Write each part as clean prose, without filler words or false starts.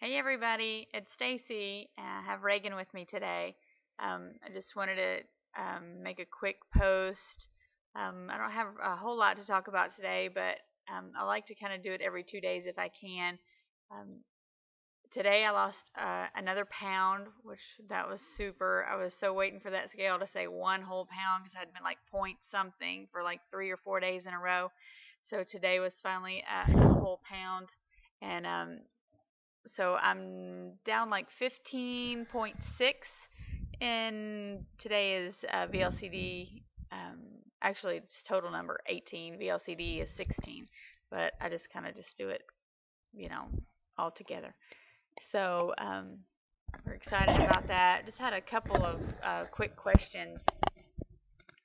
Hey everybody, it's Stacy, and I have Reagan with me today. I just wanted to make a quick post. I don't have a whole lot to talk about today, but I like to kind of do it every 2 days if I can. Um, Today I lost another pound, which that was super. I was so waiting for that scale to say 1 whole pound because I'd been like point something for like 3 or 4 days in a row. So today was finally a whole pound, and so I'm down like 15.6, and today is VLCD. Actually, it's total number 18. VLCD is 16, but I just kind of just do it, you know, all together. So we're excited about that. Just had a couple of quick questions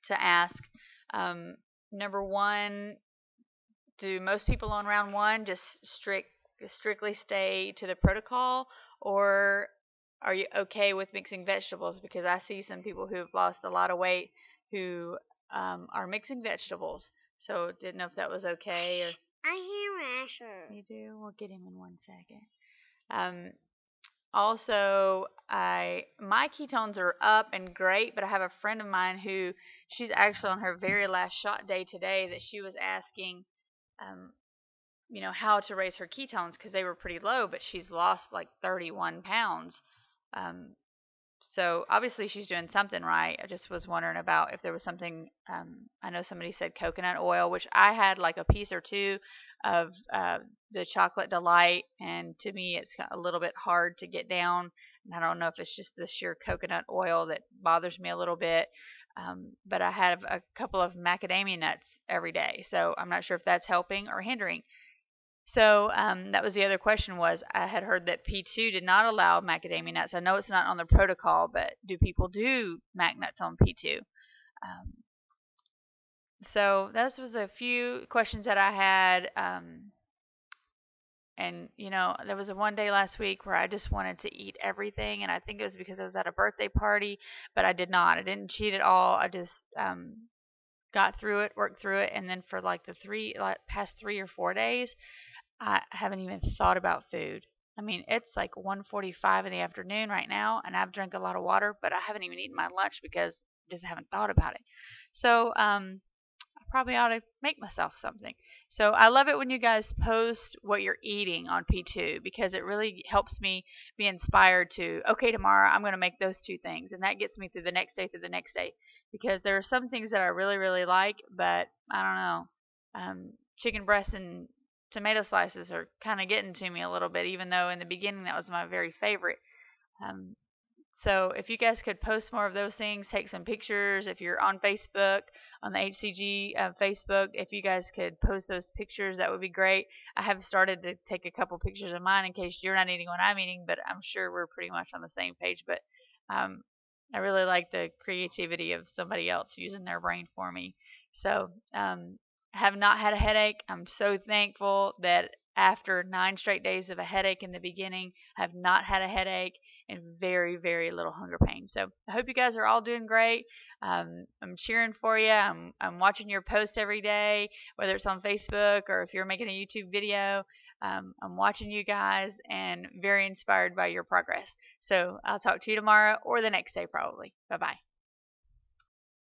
to ask. Um, Number one, do most people on round one just strictly stay to the protocol, or are you okay with mixing vegetables? Because I see some people who've lost a lot of weight who are mixing vegetables. So didn't know if that was okay. Or I hear Asher. you do? We'll get him in 1 second. Um, Also, I my ketones are up and great, but I have a friend of mine who she's actually on her very last shot day today that she was asking, um, how to raise her ketones because they were pretty low, but she's lost like 31 pounds. Um, so obviously she's doing something right. I just was wondering about if there was something. I know somebody said coconut oil, which I had like a piece or two of the chocolate delight, and to me it's a little bit hard to get down. And I don't know if it's just the sheer coconut oil that bothers me a little bit. But I have a couple of macadamia nuts every day, so I'm not sure if that's helping or hindering. So that was the other question. Was I had heard that P2 did not allow macadamia nuts. I know it's not on the protocol, but do people do mac nuts on P2? Um, so those was a few questions that I had. And there was a one day last week where I just wanted to eat everything, and I think it was because I was at a birthday party, but I did not. I didn't cheat at all. I just got through it, worked through it, and then for like past 3 or 4 days, I haven't even thought about food. I mean, it's like 1:45 in the afternoon right now, and I've drank a lot of water, but I haven't even eaten my lunch because I just haven't thought about it. So, I probably ought to make myself something. So I love it when you guys post what you're eating on P2 because it really helps me be inspired to, okay, tomorrow I'm going to make those two things. And that gets me through the next day, because there are some things that I really, really like, but I don't know. Chicken breasts and tomato slices are kind of getting to me a little bit, even though in the beginning that was my very favorite. Um, so if you guys could post more of those things, take some pictures. If you're on Facebook, on the HCG Facebook, if you guys could post those pictures, that would be great. I have started to take a couple pictures of mine in case you're not eating what I'm eating, but I'm sure we're pretty much on the same page. But um, I really like the creativity of somebody else using their brain for me. So I have not had a headache. I'm so thankful that after 9 straight days of a headache in the beginning, I have not had a headache and very, very little hunger pain. So I hope you guys are all doing great. I'm cheering for you. I'm watching your posts every day, whether it's on Facebook or if you're making a YouTube video. I'm watching you guys and very inspired by your progress. So I'll talk to you tomorrow or the next day probably. Bye bye.